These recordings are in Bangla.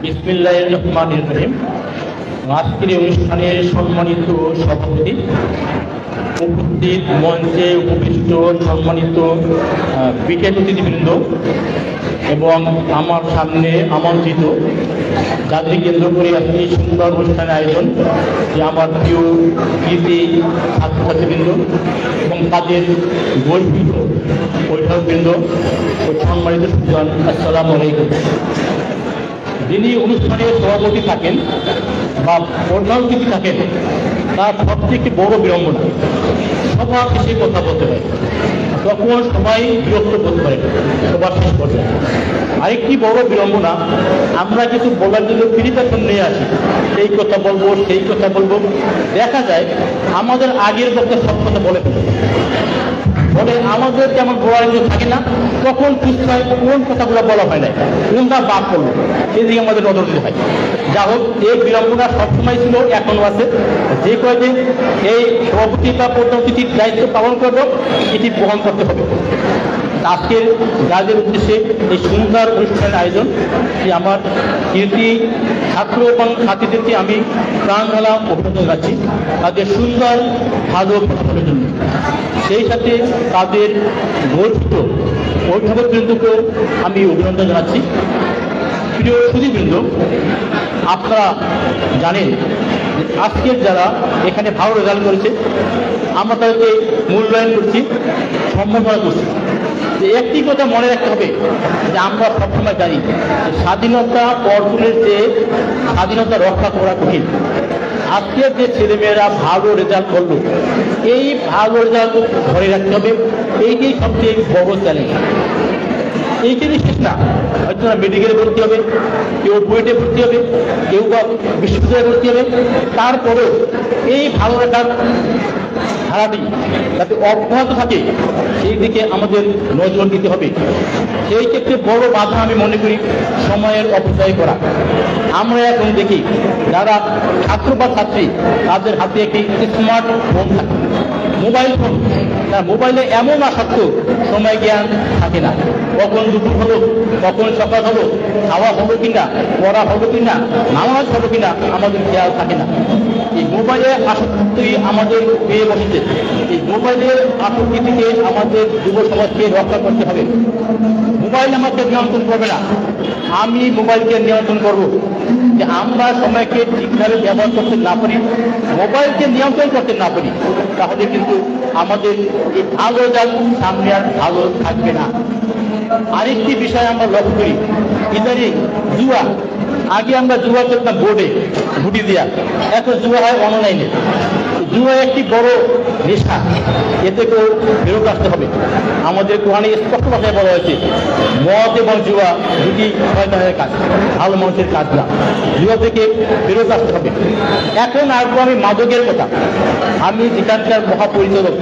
বিসমিল্লাহির রহমানির রহিম। আজকের অনুষ্ঠানের সম্মানিত সভাপতি, উপস্থিত মঞ্চে উপবিষ্ট সম্মানিত বিশেষ অতিথিবৃন্দ এবং আমার সামনে আমন্ত্রিত, যাদের কেন্দ্র করে আজকে সুন্দর অনুষ্ঠানের আয়োজন, যে আমার প্রিয় কৃতি ছাত্রছাত্রীবৃন্দ এবং তাদের গর্বিত অভিভাবকবৃন্দ ও সম্মানিত সুজন, আসসালামু আলাইকুম। যিনি অনুষ্ঠানের সভাপতি থাকেন বা প্রধান অতিথি থাকেন, তার সবথেকে বড় বিড়ম্বনা সভা শেষে কথা বলতে পারে, তখন সবাই বিরক্ত বোধ করে সবার শেষ পর্যায়ে। আরেকটি বড় বিড়ম্বনা, আমরা কিছু বলার জন্য প্রিপারেশন নিয়ে আসি, এই কথা বলবো সেই কথা বলবো, দেখা যায় আমাদের আগের পক্ষে সব কথা বলে বলে আমাদের যেমন বলার কিছু থাকে না, তখন পৃষ্ঠায় কোন কথাগুলো বলা হয় না, কোনটা বাদ করলো সেদিকে আমাদের নজর দিতে হয়। যা হোক, এই বিড়ম্বনা সবসময় ছিল, এখনো আছে। যে কয়দিন এই সভাপতি বা প্রধান অতিথির দায়িত্ব পালন করবো, এটি বহন করতে হবে। আজকের গাজের উদ্দেশ্যে এই সুন্দর অনুষ্ঠানের আয়োজন, যে আমার কৃতি ছাত্র এবং ছাত্রীদেরকে আমি প্রাণ ঢালা অভিনন্দন জানাচ্ছি তাদের সুন্দর ভালো প্রশাসনের জন্য। সেই সাথে তাদের গর্বিত অভিভাবকবৃন্দকেও আমি অভিনন্দন জানাচ্ছি। প্রিয় সুধীবৃন্দ, আপনারা জানেন আজকের যারা এখানে ভালো রেজাল্ট করেছে, আমরা তাদেরকে মূল্যায়ন করছি, সম্মাননা করছি। যে একটি কথা মনে রাখতে হবে, যে আমরা সবসময় জানি স্বাধীনতা অর্জনের চেয়ে স্বাধীনতা রক্ষা করা কঠিন। আজকের যে ছেলেমেয়েরা ভালো রেজাল্ট করলো, এই ভালো রেজাল্ট ধরে রাখতে হবে, এইটাই সবচেয়ে বড় চ্যালেঞ্জ। এইটাই শেষ না, হয়তো মেডিকেলে ভর্তি হবে, কেউ বুয়েটে ভর্তি হবে, কেউ বা বিশ্ববিদ্যালয়ে ভর্তি হবে, তারপরেও এই ভালো রাখার ধারাটি যাতে অব্যাহত থাকে সেই দিকে আমাদের নজর দিতে হবে। সেই ক্ষেত্রে বড় বাধা আমি মনে করি সময়ের অপচয় করা। আমরা এখন দেখি যারা ছাত্র বা ছাত্রী, তাদের হাতে একটি স্মার্ট ফোন থাকে, মোবাইল ফোন। তার মোবাইলে এমন আসক্ত, সময় জ্ঞান থাকে না, কখন দুপুর হলো, কখন সকাল হলো, খাওয়া হলো কিনা, পড়া হলো কিনা, নামাজ হলো কিনা, আমাদের খেয়াল থাকে না। এই মোবাইলের আসক্তি আমাদের পেয়ে বসেছে। এই মোবাইলের আসক্তি থেকে আমাদের যুব সমাজকে রক্ষা করতে হবে। মোবাইল আমাকে নিয়ন্ত্রণ করবে না, আমি মোবাইলকে নিয়ন্ত্রণ করব। যে আমরা সময়কে ঠিকভাবে ব্যবহার করতে না পারি, মোবাইলকে নিয়ন্ত্রণ করতে না পারি, তাহলে কিন্তু আমাদের এই ভালো রেজাল্ট সামনে আর ভালো থাকবে না। আরেকটি বিষয় আমরা লক্ষ্য করি, ইদানিং জুয়া। আগে আমরা জুয়া করতাম বোর্ডে ঘুটি দিয়া, এখন জুয়া হয় অনলাইনে। জুয়া একটি বড় নেশা, এতে কেউ ফেরত আসতে হবে। আমাদের কোরআনে স্পষ্ট ভাষায় বলা হয়েছে, মদ এবং জুয়া দুটি শয়তানের কাজ, ভালো মানুষের কাজ না। জুয়া থেকে ফেরত আসতে হবে। এখন আসবো আমি মাদকের কথা। আমি যেখানকার মহাপরিচালক।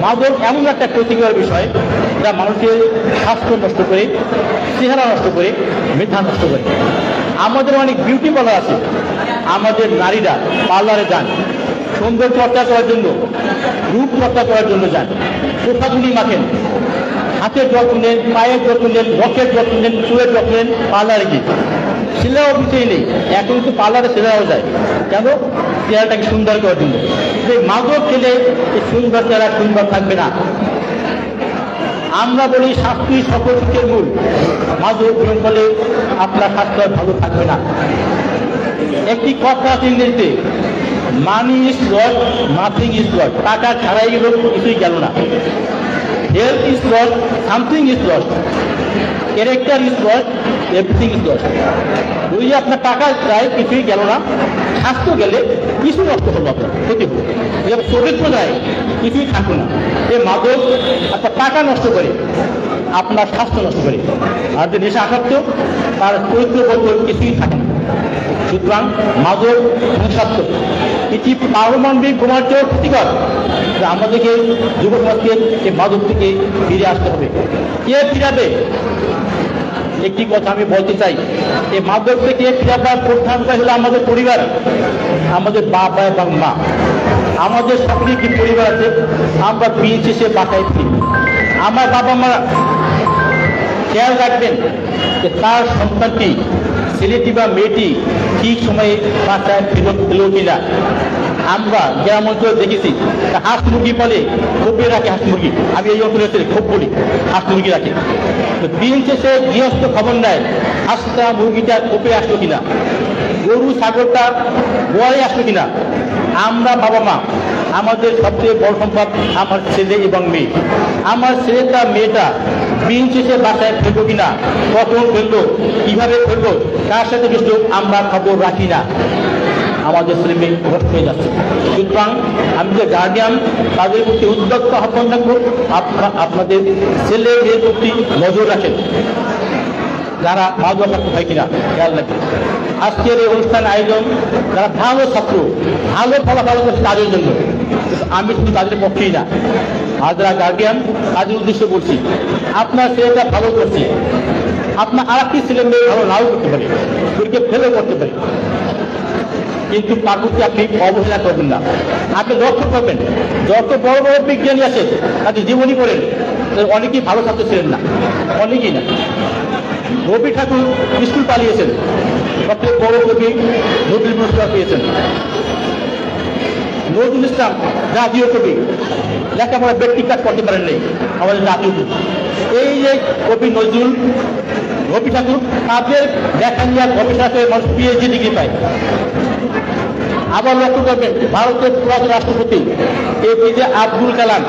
মাদক এমন একটা ক্ষতিকর বিষয়, যা মানুষের স্বাস্থ্য নষ্ট করে, চেহারা নষ্ট করে, মেধা নষ্ট করে। আমাদের অনেক বিউটি পার্লার আছে, আমাদের নারীরা পার্লারে যান সুন্দর চর্চা করার জন্য, রূপ চর্চা করার জন্য যান, পোশাকগুলি মাখেন, হাতের যত্ন নেন, পায়ের যত্ন নেন, নখের যত্ন নেন, চুলের যত্ন নেন, পার্লারে গিয়ে। সেলাও বিষয় নেই, এখন কিন্তু পার্লারে সেলাও যায়, কেন? চেহারাটাকে সুন্দর করার জন্য। যে মাদক খেলে এই সুন্দর চেহারা সুন্দর থাকবে না। আমরা বলি স্বাস্থ্যই সকল সুখের মূল, মাদক গ্রহণ করলে আপনার স্বাস্থ্য ভালো থাকবে না। একটি কথা আছে ইংরেজিতে, money is lot, nothing is লট। টাকা ছাড়াই গেল, কিছুই গেল না। Health is lot, something is lot. Character is lot, everything is লট। ওই যে আপনার টাকা চাই, কিছুই গেল না। স্বাস্থ্য গেলে কিছু নষ্ট হলো, আপনার ক্ষতি হলো। চরিত্র যায়, কিছুই থাকলো না। এ মাদক আপনার টাকা নষ্ট করে, আপনার স্বাস্থ্য নষ্ট করে। আর যে নেশা আসক্ত, তার চরিত্র বলতে কিছুই থাকে না। সুতরাং মাদক ধ্বংসাত্মক, এটি পারমাণবিক বোমার চেয়েও ক্ষতিকর। আমাদেরকে যুব সমাজকে এই মাদক থেকে ফিরে আসতে হবে। কে ফিরাবে? একটি কথা আমি বলতে চাই, এই মাদক থেকে ফিরাবার প্রধান উপায় হলো আমাদের পরিবার, আমাদের বাবা এবং মা। আমাদের সকলের কি পরিবার আছে, আমরা বিয়ে শেষে বাসায় ফিরি। আমার বাবা মা খেয়াল রাখবেন যে তার সন্তানটি ছেলেটি বা মেয়েটি ঠিক সময়ে বাসায় ফেরত এলো কিনা। আমরা গ্রাম অঞ্চলে দেখেছি হাঁস মুরগি বলে খোপে রাখে, হাঁস মুরগি, আমি এই অঞ্চলে খোপ বলি, হাঁস মুরগি রাখে। তো দিন শেষে গৃহস্থ খবর নেয় হাঁসটা মুরগিটা খোপে আসলো কিনা, গরু ছাগলটা গোয়ালে আসলো কিনা। আমরা বাবা মা, আমাদের সবচেয়ে বড় সম্পদ আমার ছেলে এবং মেয়ে। আমার ছেলেটা মেয়েটা দিন শেষে বাসায় ফেলবো কিনা, কখন ফেলবো, কিভাবে ফেলবো, কার সাথে বসলো, আমরা খবর রাখি না। আমাদের ছেলে মেয়ে নষ্ট হয়ে যাচ্ছে। সুতরাং আমি যে গার্ডিয়ান তাদের প্রতি উদ্যোক্ত আহ্বান রাখবো, আপনাদের ছেলে মেয়ের প্রতি নজর রাখেন, যারা মাদক হয় কিনা খেয়াল রাখেন। আজকের এই অনুষ্ঠান আয়োজন যারা ভালো ছাত্র, ভালো ফলাফল করছে তাদের জন্য, আমি শুধু তাদের পক্ষেই না, আর যারা গার্ডিয়ান তাদের উদ্দেশ্যে বলছি, আপনার ছেলেটা ভালো করছে, আপনার আর একটি ছেলে মেয়ে ভালো নাও করতে পারে, পরীক্ষা ফেলও করতে পারে, কিন্তু তার প্রতি আপনি অবহেলা করবেন না। আপনি লক্ষ্য করবেন যত বড় বড় বিজ্ঞানী আছে তাদের জীবনী করেন, অনেকেই ভালো ছাত্র ছিলেন না, অনেকেই না। রবি ঠাকুর স্কুল পালিয়েছেন, সবচেয়ে বড় কবি নোবেল পুরস্কার পেয়েছেন। নজরুল ইসলাম জাতীয় কবি, লেখাপড়া ব্যক্তি কাজ করতে পারেন নাই, আমাদের জাতীয় কবি। এই যে কবি নজরুল, রবি ঠাকুর, তাদের লেখা নিয়ে গবেষণা করে মানুষ পিএইচডি ডিগ্রি পায়। আবার লক্ষ্য করবেন ভারতের পুরাতন রাষ্ট্রপতি এপিজে আব্দুল কালাম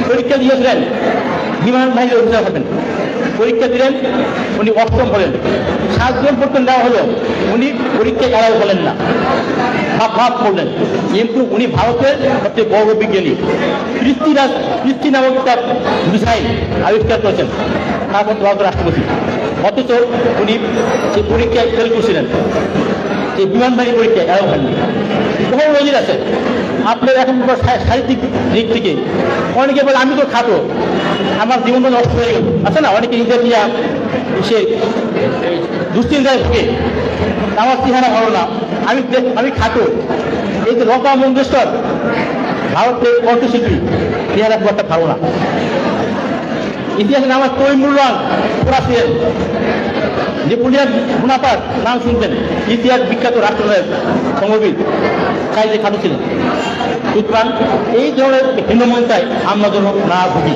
পরীক্ষা দিয়েছিলেন বিমান বাহিনীর অফিসার হবেন, পরীক্ষা দিলেন, উনি অষ্টম হলেন। 7 জন পর্যন্ত দেওয়া হলো, উনি পরীক্ষায় এড়াও হলেন না, ভাব করলেন। কিন্তু উনি ভারতের সবচেয়ে বড় বিজ্ঞানী, ক্রিস্টি নামক তার মিসাইল আবিষ্কার করেছেন, তারপর ভারতের রাষ্ট্রপতি। অথচ উনি সেই পরীক্ষায় ফেল করছিলেন, এই বিমান বাহিনী পরীক্ষায় এড়াও হয়নি। বহু নজির আছে আপনার এখন সাহিত্যিক দিক থেকে। অনেকে বলে আমি তো খাটো, আমার জীবনটা নষ্ট হয়ে গেল, আছে না, অনেকে নিজের নিয়ে সে দুশ্চিন্তায় ভুগে, আমার চেহারা ভালো না, আমি খাটো। এই যে লতা মঙ্গেশকর ভারতের কণ্ঠশিল্পী, চেহারা খুব একটা ভালো না। ইতিহাসে আমার তৈমুররান ওরা ছিলেন, নেপোলিয়ন বোনাপার্ট নাম শুনতেন, ইতিহাস বিখ্যাত রাষ্ট্রনায়ক সমরবীর, চাইলে খাটো ছিলেন। সুতরাং এই ধরনের হীনমন্তায় আমরা যেন না ভুগি,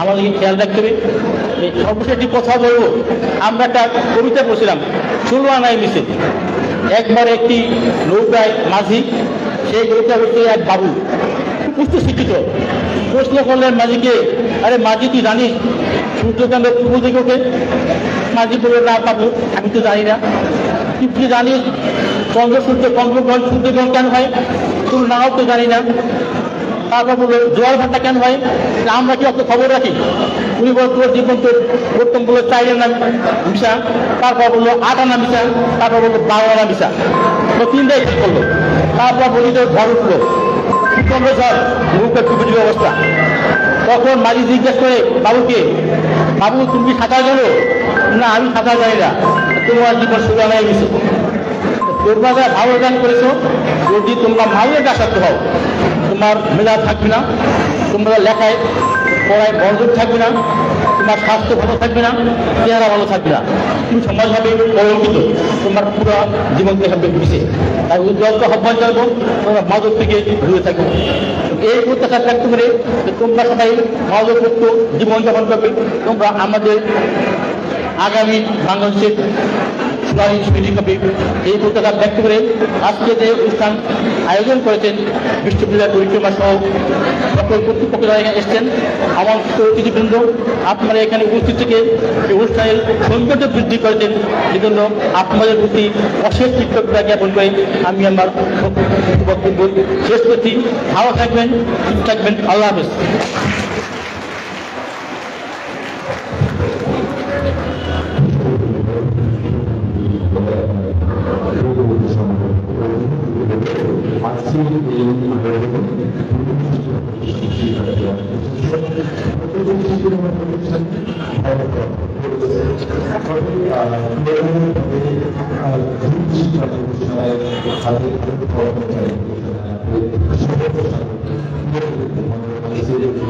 আমাদেরকে খেয়াল রাখতে হবে। সর্বশেষ একটি কথা বলবো, আমরা একটা কবিতা পড়ছিলাম 16 আনায় মিশে। একবার একটি নৌকায় মাঝি, সেই নৌকা হচ্ছে এক বাবু, উচ্চ শিক্ষিত। প্রশ্ন করলেন মাঝিকে, আরে মাঝি তুই জানিস সূর্যচন্দ্র পূর্ব দিকে ওঠে? মাঝি বলল না বাবু, আমি তো জানি না। তুই জানিস চন্দ্র সূর্য চন্দ্রগ্রহণ সূর্যগ্রহণ কেন হয়? তোর নাও তো জানি না। তারপর বললো জোয়ার ভাটা কেন হয়? আমরা কি অত খবর রাখি? উনি বল তোর জীবন তোর প্রথম বললো 4 আনা মিশা, তারপর বললো 8 আনা মিশা, তারপর বললো 12 আনা মিশা, তো 3টাই ঠিক করলো। তারপর বলি তোর ঘর উঠলো, চন্দ্র ঝড়, মুখের টুকুটুকু অবস্থা। তখন মাঝি জিজ্ঞেস করে বাবুকে, বাবু তুমি সাঁতার জানো? না আমি সাঁতার জানি না। তোমার জীবন 16 আনায় গেছে। তোমরা যা ভালো গান করেছো, যদি তোমরা মায়ের কাছাতে হও, তোমার মেধা থাকবে না, তোমরা লেখায় পড়ায় মনোযোগ থাকবে না, তোমার স্বাস্থ্য ভালো থাকবে না, চেহারা ভালো থাকবে না, তুমি সমাজ হবে কলঙ্কিত, তোমার পুরো জীবন থাকবে পিছিয়ে। তাই উজ্জ্বল আহ্বান জানাবো, তোমরা মাদক থেকে দূরে থাকবে। এই প্রত্যাশা ব্যক্ত করে তোমরা সবাই মাদক মুক্ত জীবনযাপন করবে। তোমরা আমাদের আগামী বাংলাদেশের এই প্রত্যাশা ব্যক্ত করে আজকে যে অনুষ্ঠান আয়োজন করেছেন বিশ্ববিদ্যালয় পরিক্রমা সহ সকল কর্তৃপক্ষ যারা এখানে এসছেন, আমার অতিথিবৃন্দ, আপনারা এখানে উপস্থিত থেকে এই অনুষ্ঠানের সৌন্দর্য বৃদ্ধি করেছেন, এই জন্য আপনাদের প্রতি অশেষ কৃতজ্ঞতা জ্ঞাপন করে আমি আমার বক্তব্য শেষ করছি। ভালো থাকবেন, সুস্থ থাকবেন, আল্লাহ হাফেজ।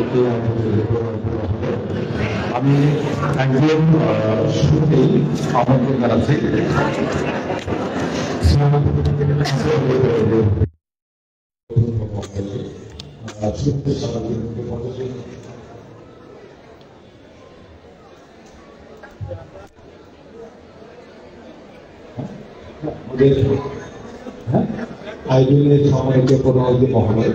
Gracias. আমি একদম শুরুতেই আমন্ত্রণ জানাচ্ছি আয়োজনের সম্মানিত প্রধানমন্ত্রী মহোদয়,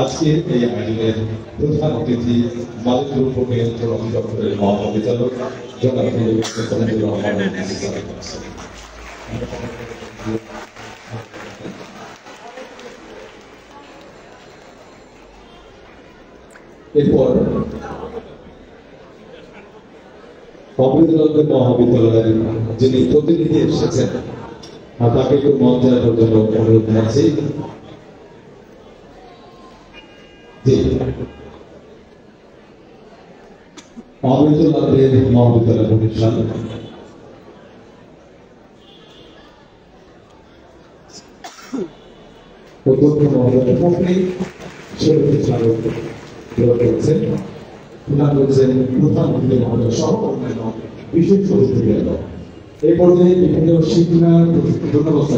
আজকে এই আয়োজনের প্রধান অতিথি মালিকপুর উপনিয়ন্ত্রণ অধিদপ্তরের মহাপরিচালক জনাব রহমান। এরপর অমৃতনগর মহাবিদ্যালয়ের যিনি প্রতিনিধি এসেছেন তাকে একটু মঞ্চে আসার জন্য অনুরোধ জানাচ্ছি। অমৃতনগরের মহাবিদ্যালয় প্রতিষ্ঠান অধ্যক্ষ মহোদয় স্বাগত করেছেন। প্রধানমন্ত্রী মহোদয় সহ অন্যান্য বিশেষ অতিথিবৃন্দ। এই পর্যায়ে বিভিন্ন শিক্ষা ব্যবস্থা